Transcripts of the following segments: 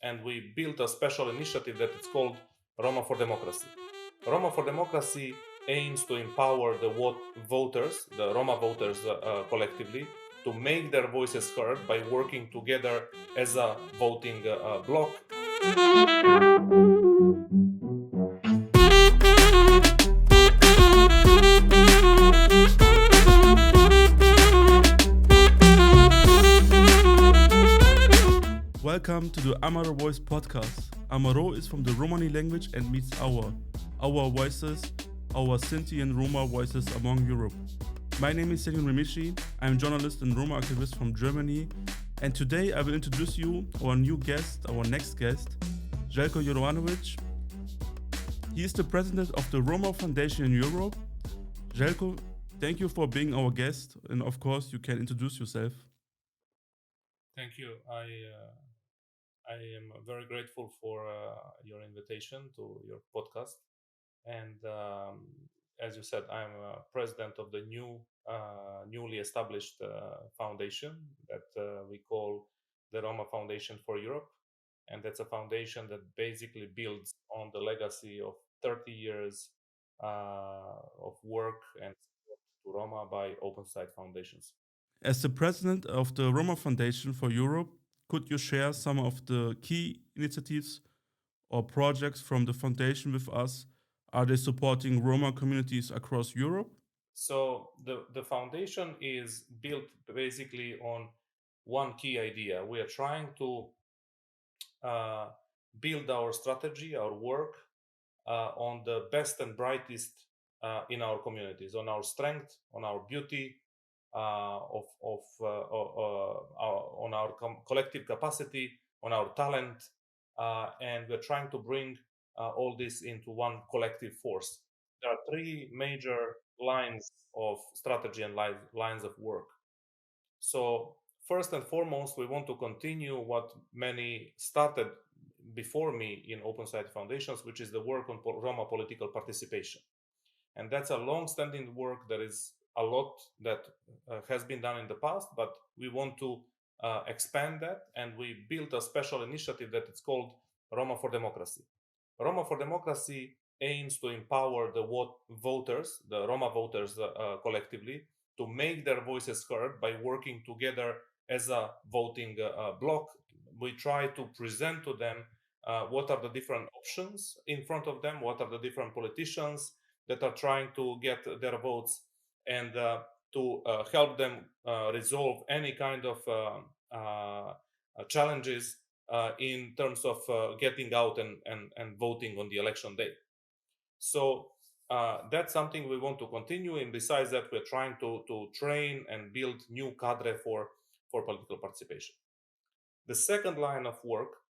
and we built a special initiative that is called Roma for Democracy. Roma for Democracy aims to empower the voters, the Roma voters collectively, to make their voices heard by working together as a voting bloc. Welcome to the Amaro Voice podcast. Amaro is from the Romani language and means our voices, our Sinti and Roma voices among Europe. My name is Sejnur. I'm a journalist and Roma activist from Germany, and today I will introduce you our next guest, Zeljko Jovanovic. He is the president of the Roma Foundation in Europe. Zeljko, thank you for being our guest, and of course you can introduce yourself. Thank you. I am very grateful for your invitation to your podcast. And as you said, I'm president of the newly established foundation that we call the Roma Foundation for Europe. And that's a foundation that basically builds on the legacy of 30 years of work and support to Roma by open site foundations. As the president of the Roma Foundation for Europe, could you share some of the key initiatives or projects from the foundation with us? Are they supporting Roma communities across Europe? So the foundation is built basically on one key idea. We are trying to build our strategy, our work on the best and brightest in our communities, on our strength, on our beauty, on our collective capacity, on our talent, and we're trying to bring all this into one collective force. There are three major lines of strategy and lines of work. So first and foremost, we want to continue what many started before me in open site foundations, which is the work on Roma political participation. And that's a long-standing work. There is a lot that has been done in the past, but we want to expand that, and we built a special initiative that is called Roma for Democracy. Roma for Democracy aims to empower the voters, the Roma voters collectively, to make their voices heard by working together as a voting bloc. We try to present to them what are the different options in front of them, what are the different politicians that are trying to get their votes, and to help them resolve any kind of challenges in terms of getting out and voting on the election day. So that's something we want to continue. And besides that, we're trying to train and build new cadre for political participation. The second line of work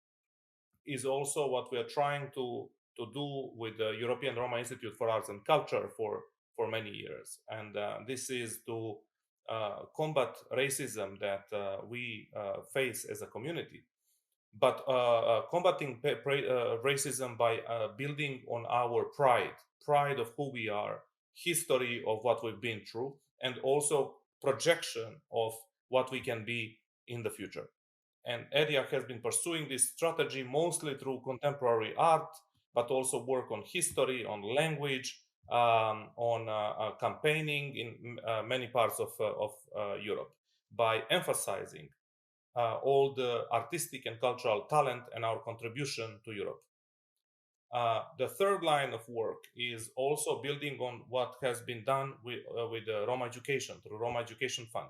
is also what we are trying to do with the European Roma Institute for Arts and Culture for many years. And this is to combat racism that we face as a community, but combating racism by building on our pride of who we are, history of what we've been through, and also projection of what we can be in the future. And ERIA has been pursuing this strategy mostly through contemporary art, but also work on history, on language, on campaigning in many parts of Europe, by emphasizing all the artistic and cultural talent and our contribution to Europe. The third line of work is also building on what has been done with Roma education, through Roma Education Fund.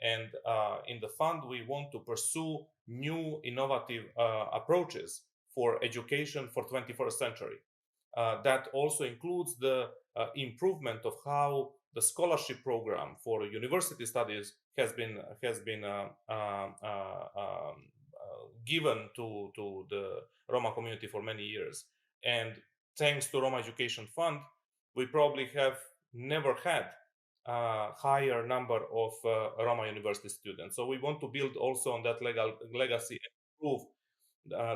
And in the fund, we want to pursue new innovative approaches for education for 21st century. That also includes the improvement of how the scholarship program for university studies has been given to the Roma community for many years. And thanks to Roma Education Fund, we probably have never had higher number of Roma university students. So we want to build also on that legacy and improve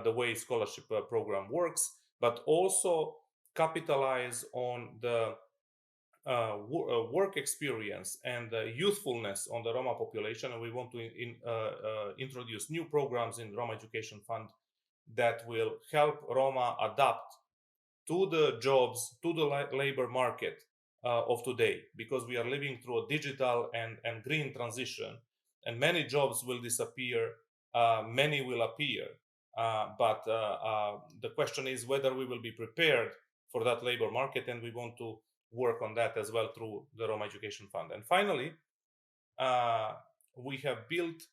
the way scholarship program works, but also capitalize on the work experience and the youthfulness on the Roma population. And we want to introduce new programs in Roma Education Fund that will help Roma adapt to the jobs, to the labor market of today, because we are living through a digital and green transition, and many jobs will disappear, many will appear. But the question is whether we will be prepared for that labor market, and we want to work on that as well through the Roma Education Fund. And finally, we have built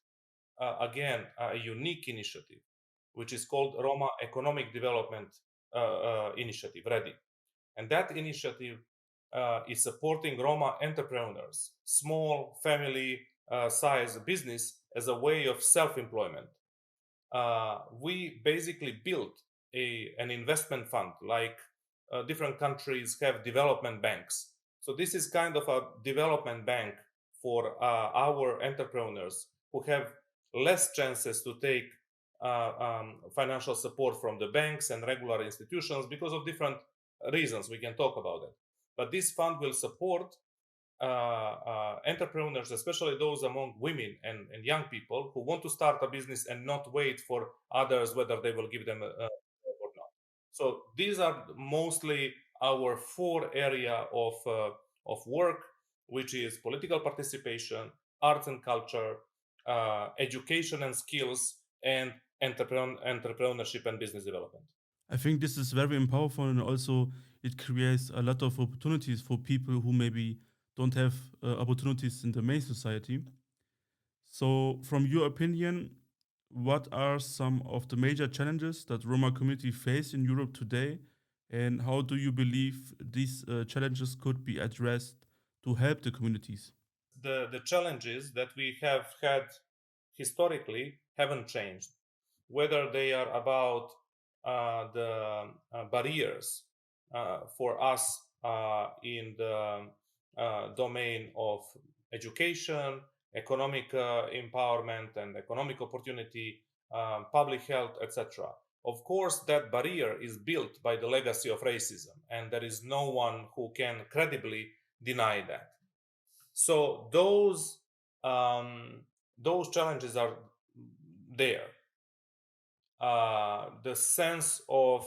again a unique initiative, which is called Roma Economic Development Initiative, READY. And that initiative is supporting Roma entrepreneurs, small family size business, as a way of self-employment. We basically built an investment fund, like different countries have development banks. So this is kind of a development bank for our entrepreneurs who have less chances to take financial support from the banks and regular institutions because of different reasons. We can talk about it. But this fund will support entrepreneurs, especially those among women and young people who want to start a business and not wait for others whether they will give them a or not. So these are mostly our 4 area of work, which is political participation, arts and culture, education and skills, and entrepreneurship and business development. I think this is very powerful, and also it creates a lot of opportunities for people who maybe don't have opportunities in the main society. So, from your opinion, what are some of the major challenges that Roma community face in Europe today, and how do you believe these challenges could be addressed to help the communities? The challenges that we have had historically haven't changed, whether they are about the barriers for us in the domain of education, economic empowerment and economic opportunity, public health, etc. Of course, that barrier is built by the legacy of racism, and there is no one who can credibly deny that. So those challenges are there. The sense of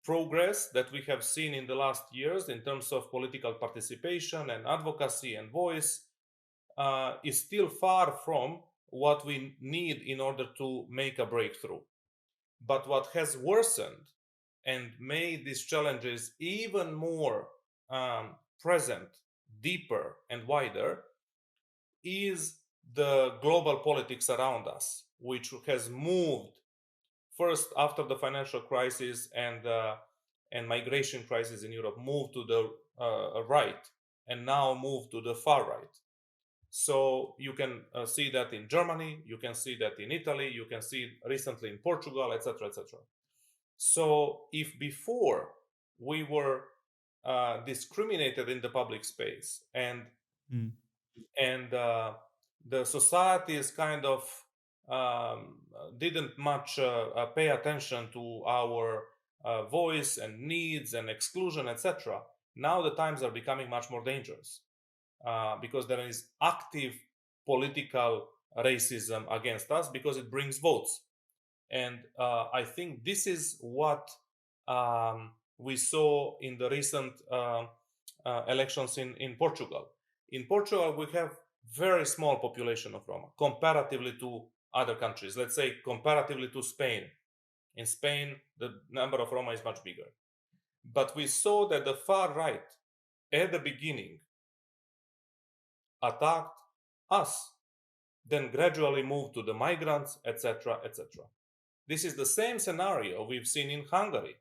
progress that we have seen in the last years in terms of political participation and advocacy and voice is still far from what we need in order to make a breakthrough. But what has worsened and made these challenges even more present, deeper, and wider is the global politics around us, which has moved first after the financial crisis and migration crisis in Europe, moved to the right, and now moved to the far right. So you can see that in Germany, you can see that in Italy, you can see it recently in Portugal, etc., etc. So if before we were discriminated in the public space, and Mm. the society is kind of didn't much pay attention to our voice and needs and exclusion, etc. Now the times are becoming much more dangerous because there is active political racism against us because it brings votes. And I think this is what we saw in the recent elections in Portugal. In Portugal, we have very small population of Roma comparatively to other countries. Let's say comparatively to Spain. In Spain, the number of Roma is much bigger. But we saw that the far right, at the beginning, attacked us, then gradually moved to the migrants, etc., etc. This is the same scenario we've seen in Hungary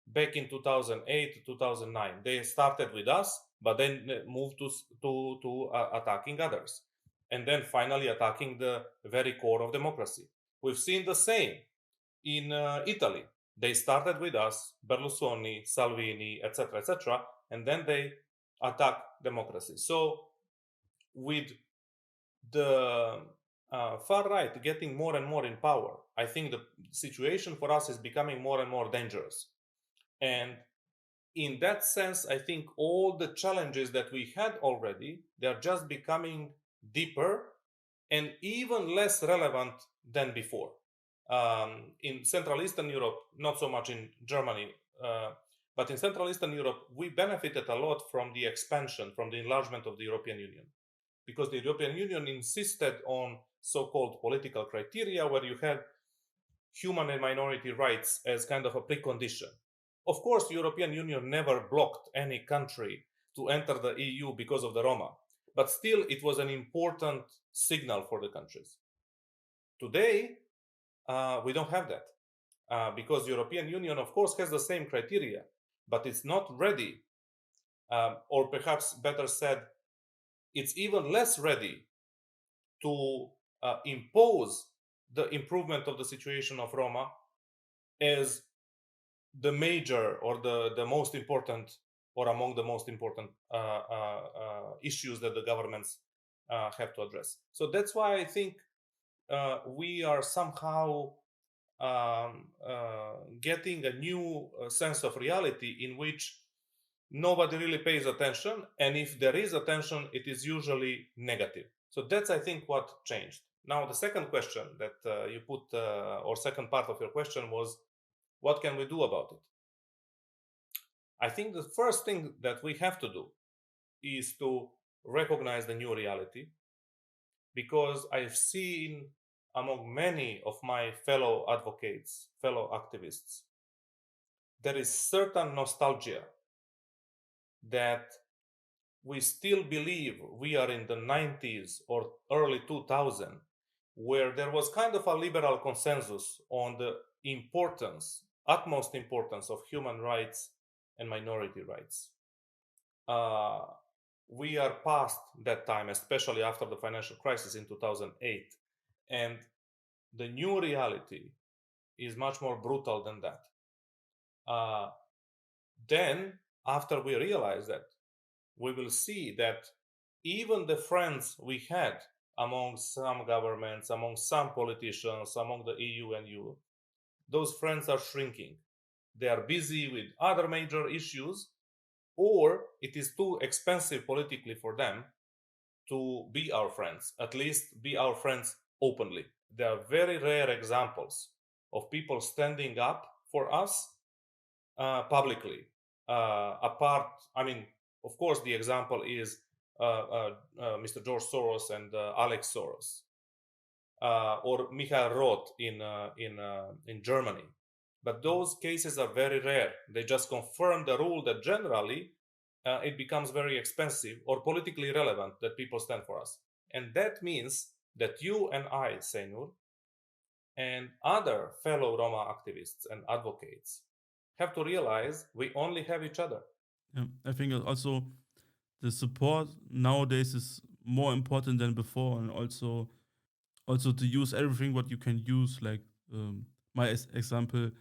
back in 2008 to 2009. They started with us, but then moved to attacking others, and then finally attacking the very core of democracy. We've seen the same in Italy. They started with us, Berlusconi, Salvini, etc., etc., and then they attack democracy. So with the far right getting more and more in power, I think the situation for us is becoming more and more dangerous. And in that sense, I think all the challenges that we had already, they're just becoming deeper and even less relevant than before. In Central Eastern Europe, not so much in Germany, but in Central Eastern Europe, we benefited a lot from the expansion, from the enlargement of the European Union, because the European Union insisted on so-called political criteria where you had human and minority rights as kind of a precondition. Of course, the European Union never blocked any country to enter the EU because of the Roma, but still it was an important signal for the countries. Today, we don't have that because the European Union, of course, has the same criteria, but it's not ready, or perhaps better said, it's even less ready to impose the improvement of the situation of Roma as the major or the most important or among the most important issues that the governments have to address. So that's why I think we are somehow getting a new sense of reality in which nobody really pays attention, and if there is attention, it is usually negative. So that's, I think, what changed. Now, the second question that you put, or second part of your question was, what can we do about it? I think the first thing that we have to do is to recognize the new reality, because I've seen among many of my fellow advocates, fellow activists, there is certain nostalgia that we still believe we are in the 90s or early 2000s, where there was kind of a liberal consensus on the importance, utmost importance of human rights and minority rights. We are past that time, especially after the financial crisis in 2008. And the new reality is much more brutal than that. Then, after we realize that, we will see that even the friends we had among some governments, among some politicians, among the EU and EU, those friends are shrinking. They are busy with other major issues, or it is too expensive politically for them to be our friends, at least be our friends openly. There are very rare examples of people standing up for us publicly. Of course, the example is Mr. George Soros and Alex Soros, or Michael Roth in Germany. But those cases are very rare. They just confirm the rule that generally it becomes very expensive or politically relevant that people stand for us. And that means that you and I, Sejnur, and other fellow Roma activists and advocates have to realize we only have each other. Yeah, I think also the support nowadays is more important than before, and also to use everything what you can use. Like my example,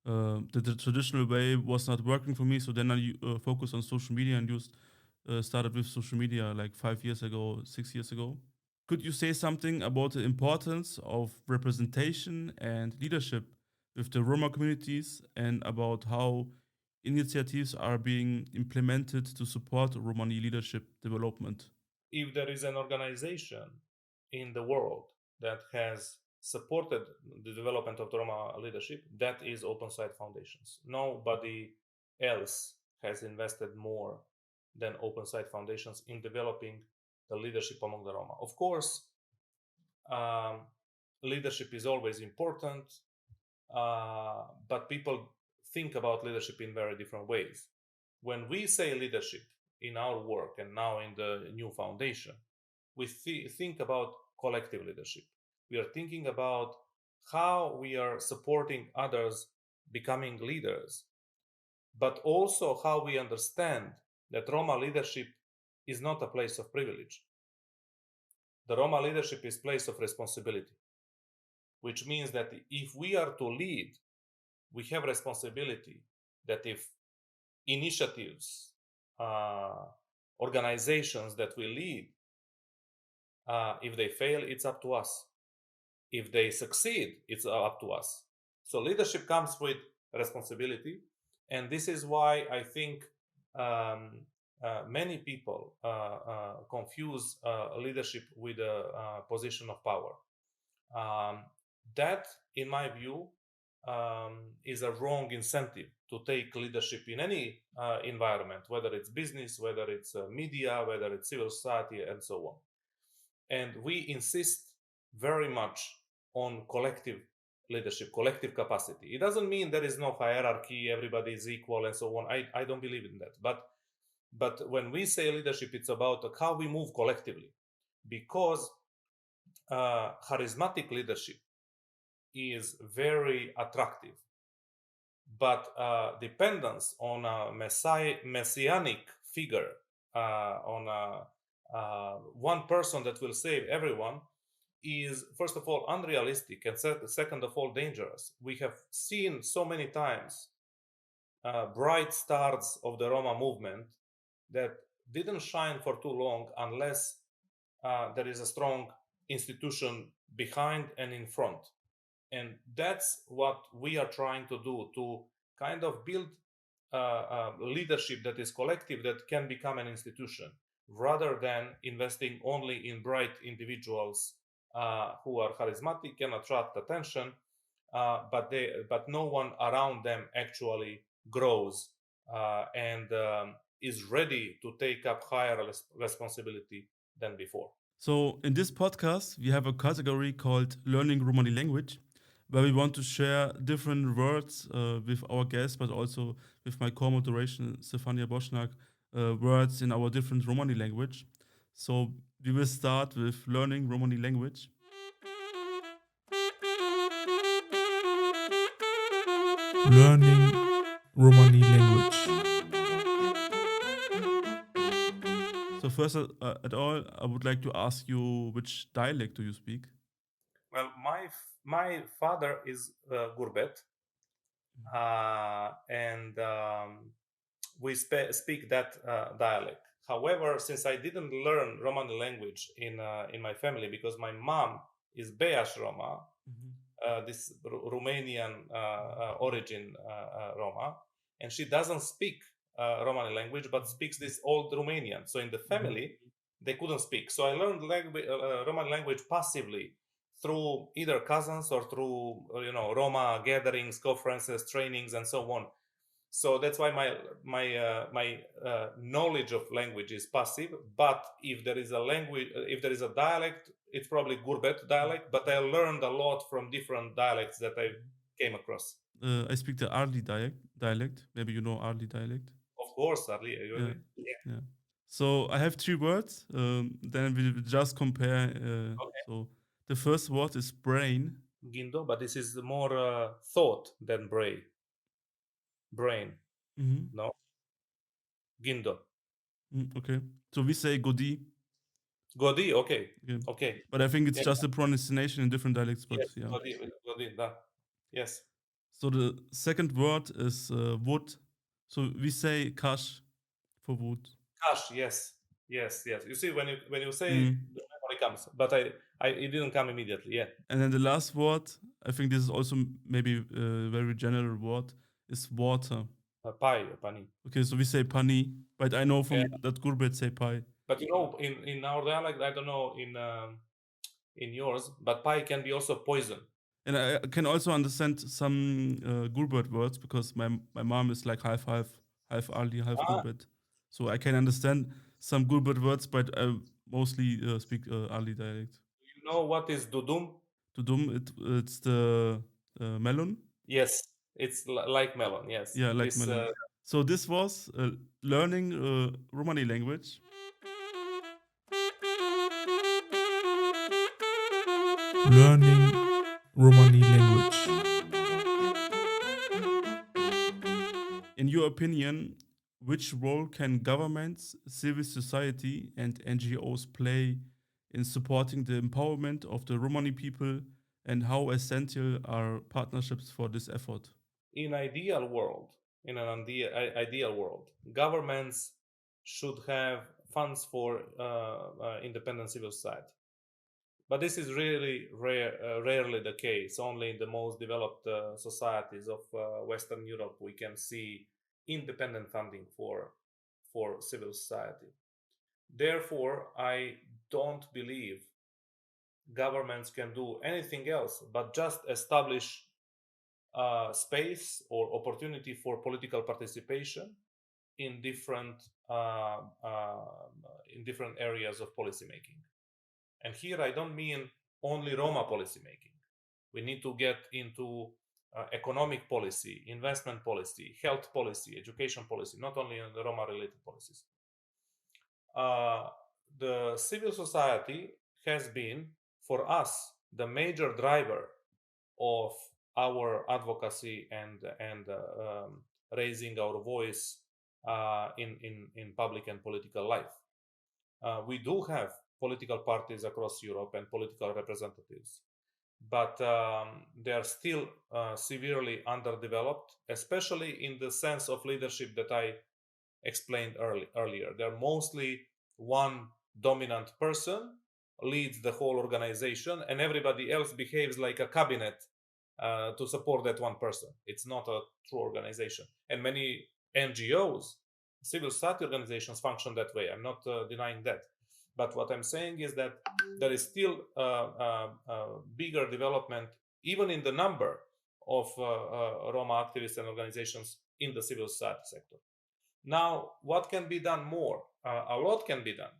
the traditional way was not working for me, so then I focused on social media and used started with social media like 5 years ago, 6 years ago. Could you say something about the importance of representation and leadership with the Roma communities, and about how initiatives are being implemented to support Romani leadership development? If there is an organization in the world that has supported the development of the Roma leadership, that is Open Site Foundations. Nobody else has invested more than Open Site Foundations in developing the leadership among the Roma. Of course, leadership is always important, but people think about leadership in very different ways. When we say leadership in our work and now in the new foundation, we think about collective leadership. We are thinking about how we are supporting others becoming leaders, but also how we understand that Roma leadership is not a place of privilege. The Roma leadership is a place of responsibility, which means that if we are to lead, we have responsibility that if initiatives, organizations that we lead, if they fail, it's up to us. If they succeed, it's up to us. So leadership comes with responsibility, and this is why I think many people confuse leadership with a position of power. That, in my view, is a wrong incentive to take leadership in any environment, whether it's business, whether it's media, whether it's civil society, and so on. And we insist very much on collective leadership, collective capacity. It doesn't mean there is no hierarchy, everybody is equal, and so on. I don't believe in that. But when we say leadership, it's about how we move collectively, because charismatic leadership is very attractive, but dependence on a messianic figure, on one person that will save everyone, is first of all unrealistic, and second of all dangerous. We have seen so many times bright stars of the Roma movement that didn't shine for too long unless there is a strong institution behind and in front. And that's what we are trying to do, to kind of build leadership that is collective, that can become an institution, rather than investing only in bright individuals who are charismatic and attract attention, but no one around them actually grows and is ready to take up higher responsibility than before. So, in this podcast, we have a category called Learning Romani Language, where we want to share different words with our guests, but also with my co moderation, Stefania Boschnak, words in our different Romani language. So, we will start with learning Romani language. Learning Romani language. So first at all, I would like to ask you, which dialect do you speak? Well, my father is Gurbet, and we speak that dialect. However, since I didn't learn Romani language in my family, because my mom is Beash Roma, this Romanian origin Roma, and she doesn't speak Romani language, but speaks this old Romanian. So in the family, they couldn't speak. So I learned Romani language passively through either cousins or through Roma gatherings, conferences, trainings, and so on. So that's why my knowledge of language is passive. But if there is a language, if there is a dialect, it's probably Gurbet dialect. But I learned a lot from different dialects that I came across. I speak the Arli dialect. Maybe you know Arli dialect. Of course, Arli. Yeah. Yeah. So I have three words. Then we will just compare. Okay. So the first word is brain. Gindo, but this is more thought than brain. Brain. No. Gindo. Okay. So we say Godi. Godi. Okay. Okay. Okay. But I think it's just a pronunciation in different dialects. But Yes. yeah. Godi. Da. Yes. So the second word is wood. So we say kash for wood. Cash. Yes. Yes. Yes. You see, when you say it, the memory comes, but it didn't come immediately. Yeah. And then the last word, I think this is also maybe a very general word, is water. Pai, pani. Okay, so we say pani, but I know Yeah. from that Gurbet say pai. But in our dialect, I don't know in yours, but pai can be also poison. And I can also understand some Gurbet words because my mom is like half Ali, half Gurbet. So I can understand some Gurbet words, but I mostly speak Ali dialect. You know what is dudum? Tudum, it's the melon. Yes, it's like melon. Yes. Yeah, like This melon. So this was learning Romani language. Learning Romani language. In your opinion, which role can governments, civil society, and NGOs play in supporting the empowerment of the Romani people, and how essential are partnerships for this effort? in ideal world, in an ideal world, governments should have funds for independent civil society. But this is really rarely the case. Only in the most developed societies of Western Europe we can see independent funding for civil society. Therefore, I don't believe governments can do anything else but just establish space or opportunity for political participation in different areas of policymaking. And here I don't mean only Roma policymaking. We need to get into economic policy, investment policy, health policy, education policy, not only in the Roma-related policies. The civil society has been, for us, the major driver of our advocacy and raising our voice in public and political life. We do have political parties across Europe and political representatives, but they are still severely underdeveloped, especially in the sense of leadership that I explained earlier. They're mostly one dominant person leads the whole organization, and everybody else behaves like a cabinet to support that one person. It's not a true organization. And many NGOs, civil society organizations, function that way. I'm not denying that. But what I'm saying is that there is still bigger development, even in the number of Roma activists and organizations in the civil society sector. Now, what can be done more? A lot can be done.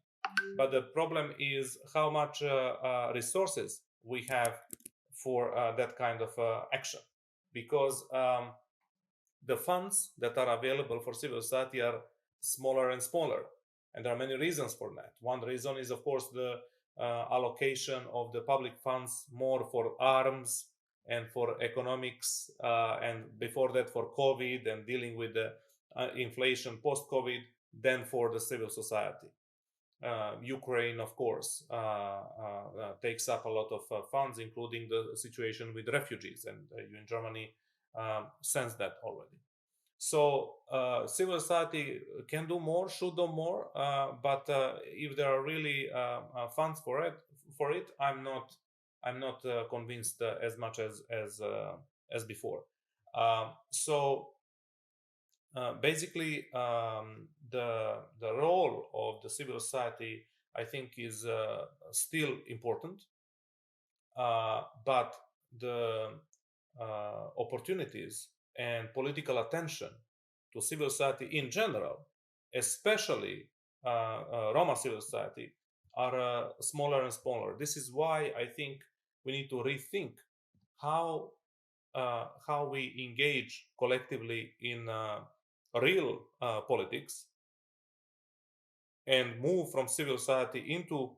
But the problem is how much resources we have for that kind of action. Because the funds that are available for civil society are smaller and smaller. And there are many reasons for that. One reason is, of course, the allocation of the public funds more for arms and for economics, and before that for COVID and dealing with the inflation post-COVID, than for the civil society. Ukraine, of course, takes up a lot of funds, including the situation with refugees, and you in Germany sense that already. So civil society can do more, should do more, but if there are really funds for it, I'm not convinced as much as before. So basically, the role of the civil society, I think, is still important, but the opportunities and political attention to civil society in general, especially Roma civil society, are smaller and smaller. This is why I think we need to rethink how we engage collectively in real politics and move from civil society into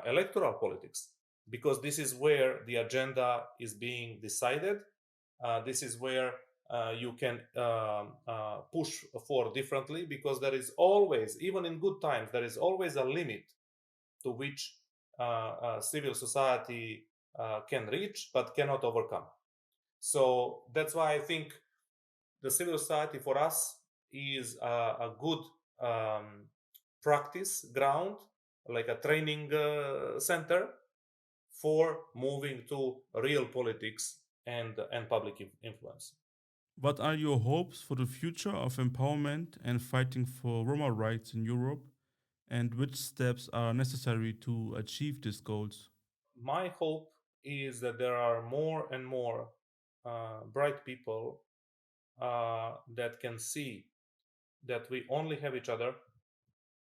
electoral politics, because this is where the agenda is being decided. This is where you can push for differently, because there is always, even in good times, there is always a limit to which civil society can reach but cannot overcome. So that's why I think the civil society for us is a good practice ground, like a training center for moving to real politics and public influence. What are your hopes for the future of empowerment and fighting for Roma rights in Europe? And which steps are necessary to achieve these goals? My hope is that there are more and more bright people that can see that we only have each other.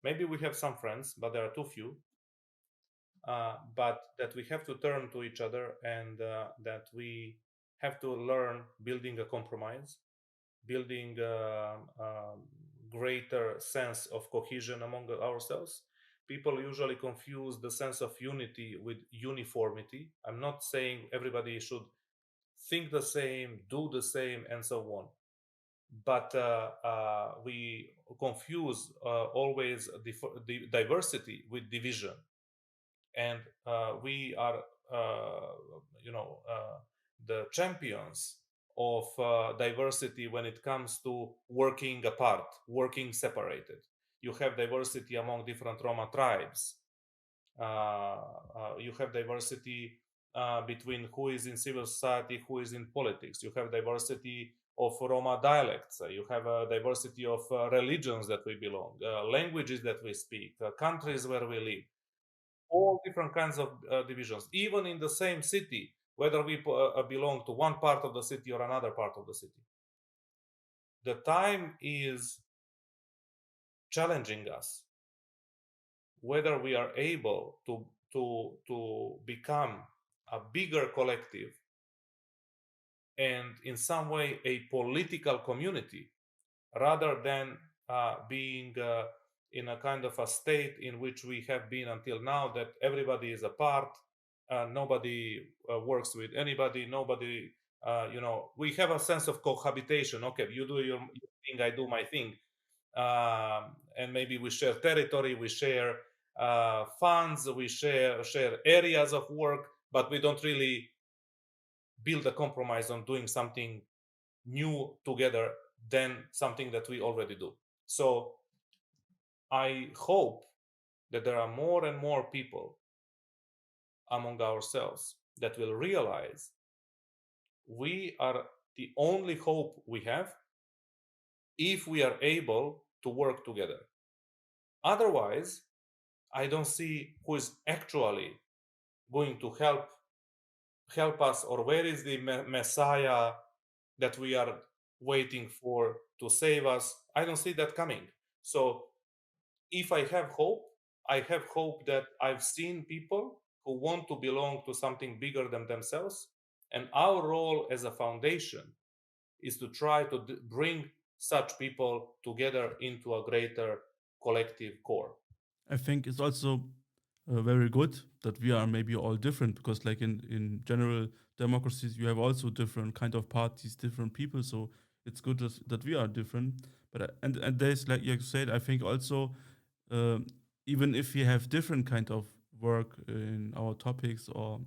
Maybe we have some friends, but there are too few. But that we have to turn to each other, and that we have to learn building a compromise, building a greater sense of cohesion among ourselves. People usually confuse the sense of unity with uniformity. I'm not saying everybody should think the same, do the same, and so on. But we confuse always the diversity with division. And we are, the champions of diversity when it comes to working apart, working separated. You have diversity among different Roma tribes. You have diversity between who is in civil society, who is in politics. You have diversity of Roma dialects. You have a diversity of religions that we belong, languages that we speak, countries where we live. all different kinds of divisions, even in the same city, whether we belong to one part of the city or another part of the city. The time is challenging us whether we are able to become a bigger collective and in some way a political community, rather than being in a kind of a state in which we have been until now, that everybody is apart, nobody works with anybody, nobody, we have a sense of cohabitation. Okay, you do your thing, I do my thing. And maybe we share territory, we share funds, we share areas of work, but we don't really build a compromise on doing something new together than something that we already do. So I hope that there are more and more people among ourselves that will realize we are the only hope we have if we are able to work together. Otherwise, I don't see who is actually going to help us, or where is the Messiah that we are waiting for to save us. I don't see that coming. So if I have hope, I have hope that I've seen people who want to belong to something bigger than themselves. And our role as a foundation is to try to bring such people together into a greater collective core. I think it's also very good that we are maybe all different, because like in general democracies you have also different kind of parties, different people, so it's good that we are different. But and there's, like you said, I think also, um, even if we have different kind of work in our topics, or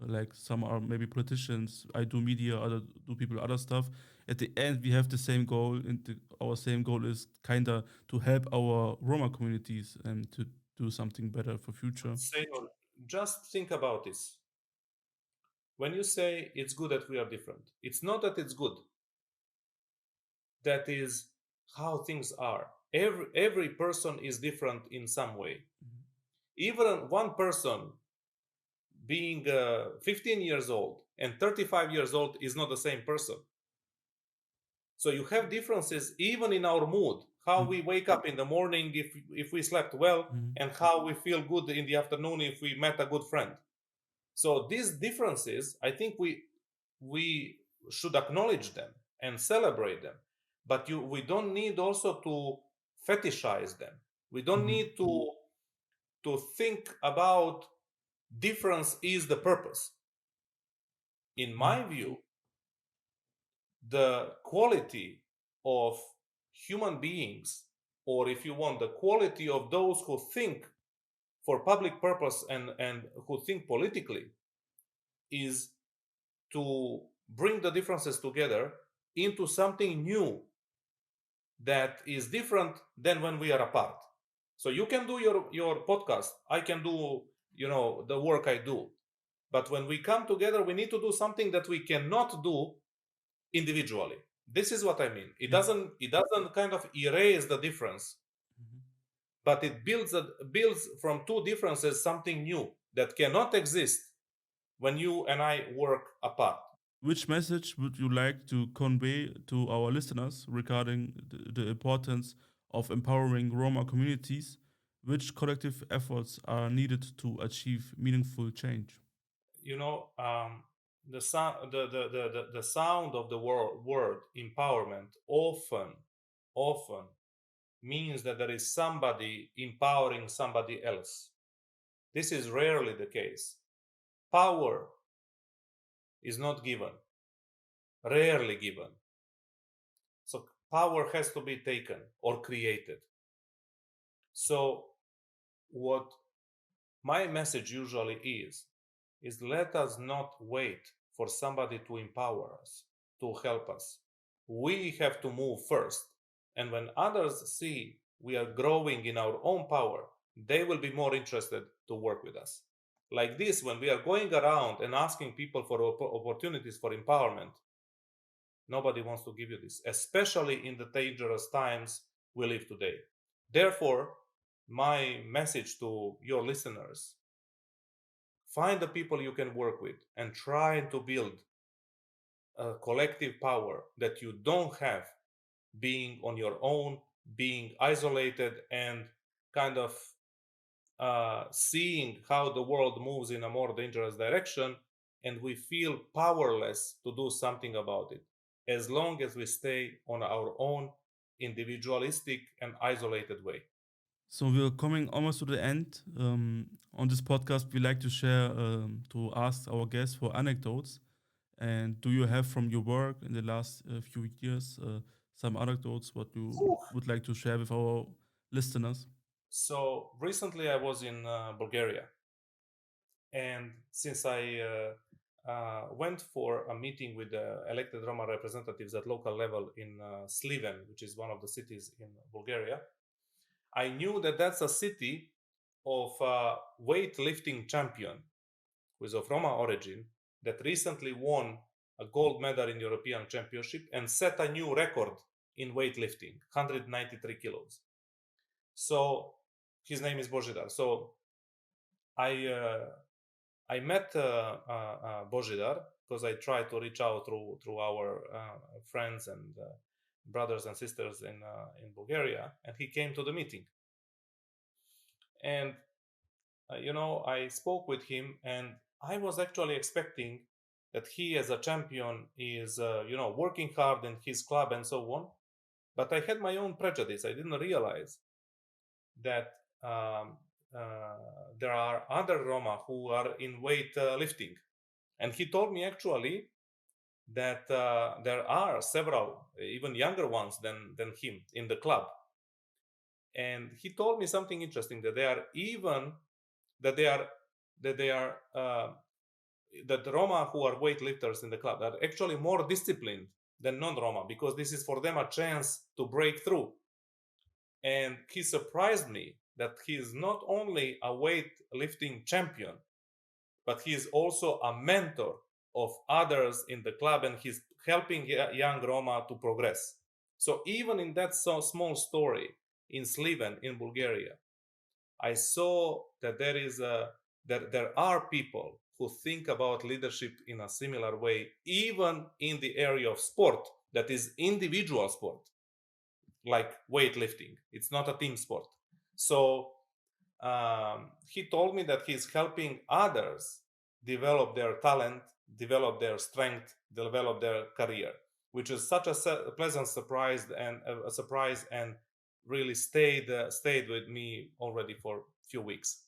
like some are maybe politicians, I do media, other do people other stuff, at the end we have the same goal, and our same goal is kind of to help our Roma communities and to do something better for future. Sejnur, just think about this. When you say it's good that we are different, it's not that it's good. That is how things are. Every person is different in some way. Even one person being 15 years old and 35 years old is not the same person. So you have differences even in our mood, how we wake up in the morning, if we slept well, and how we feel good in the afternoon if we met a good friend. So these differences, I think we should acknowledge them and celebrate them. But we don't need also to fetishize them. We don't need to think about difference is the purpose. In my view, the quality of human beings, or if you want, the quality of those who think for public purpose and who think politically, is to bring the differences together into something new that is different than when we are apart. So you can do your podcast, I can do the work I do, but when we come together we need to do something that we cannot do individually. This is what I mean. It doesn't kind of erase the difference, but it builds from two differences something new that cannot exist when you and I work apart. Which message would you like to convey to our listeners regarding the importance of empowering Roma communities? Which collective efforts are needed to achieve meaningful change? The sound of the word empowerment often means that there is somebody empowering somebody else. This is rarely the case. Power is not given, rarely given. So power has to be taken or created. So what my message usually is let us not wait for somebody to empower us, to help us. We have to move first. And when others see we are growing in our own power, they will be more interested to work with us. Like this, when we are going around and asking people for opportunities for empowerment, nobody wants to give you this, especially in the dangerous times we live today. Therefore, my message to your listeners find the people you can work with and try to build a collective power that you don't have being on your own, being isolated, and kind of seeing how the world moves in a more dangerous direction, and we feel powerless to do something about it as long as we stay on our own individualistic and isolated way. So we're coming almost to the end. On this podcast, we like to share, to ask our guests for anecdotes. And do you have from your work in the last few years some anecdotes what you would like to share with our listeners? So recently I was in Bulgaria, and since I went for a meeting with the elected Roma representatives at local level in Sliven, which is one of the cities in Bulgaria, I knew that that's a city of a weightlifting champion who is of Roma origin that recently won a gold medal in European Championship and set a new record in weightlifting, 193 kilos. So his name is Božidar. So I met Božidar because I tried to reach out through our friends and brothers and sisters in Bulgaria, and he came to the meeting. And I spoke with him, and I was actually expecting that he, as a champion, is working hard in his club and so on. But I had my own prejudice. I didn't realize that there are other Roma who are in weight lifting. And he told me actually that there are several, even younger ones than him in the club. And he told me something interesting, that that Roma who are weightlifters in the club are actually more disciplined than non-Roma, because this is for them a chance to break through. And he surprised me that he is not only a weightlifting champion, but he is also a mentor of others in the club, and he's helping young Roma to progress. So even in that small story in Sliven in Bulgaria, I saw that there are people who think about leadership in a similar way, even in the area of sport, that is individual sport, like weightlifting. It's not a team sport. So he told me that he's helping others develop their talent, develop their strength, develop their career, which is such a pleasant surprise and really stayed with me already for a few weeks.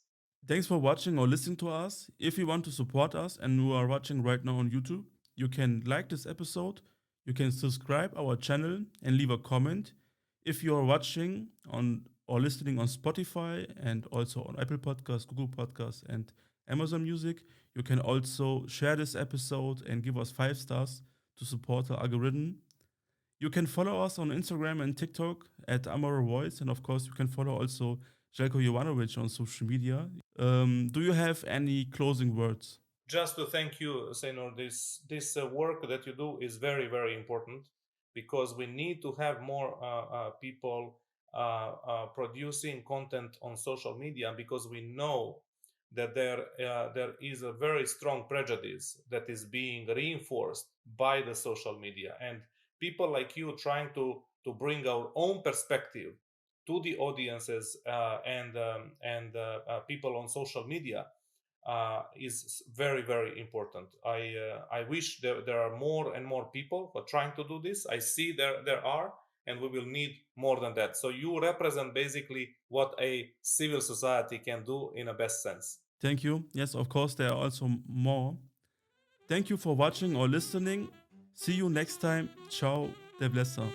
Thanks for watching or listening to us. If you want to support us and you are watching right now on YouTube, you can like this episode, you can subscribe our channel and leave a comment. If you are watching on or listening on Spotify and also on Apple Podcasts, Google Podcasts, and Amazon Music, you can also share this episode and give us 5 stars to support the algorithm. You can follow us on Instagram and TikTok at Amaro Voice, and of course, you can follow also Zeljko Jovanovic on social media. Do you have any closing words? Just to thank you, Sejnur. This work that you do is very, very important, because we need to have more people producing content on social media, because we know that there is a very strong prejudice that is being reinforced by the social media, and people like you trying to bring our own perspective to the audiences and people on social media is very, very important. I wish there are more and more people who are trying to do this. I see there are, and we will need more than that. So you represent basically what a civil society can do in a best sense. Thank you. Yes, of course, there are also more. Thank you for watching or listening. See you next time. Ciao, der Blesser.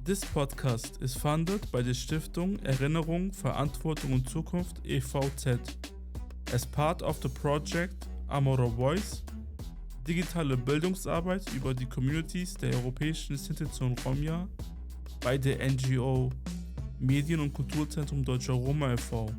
This podcast is funded by the Stiftung Erinnerung, Verantwortung und Zukunft e.V.Z. as part of the project Amaro Voice, digitale Bildungsarbeit über die Communities der europäischen Sinti und Roma bei der NGO Medien und Kulturzentrum Deutscher Roma e.V.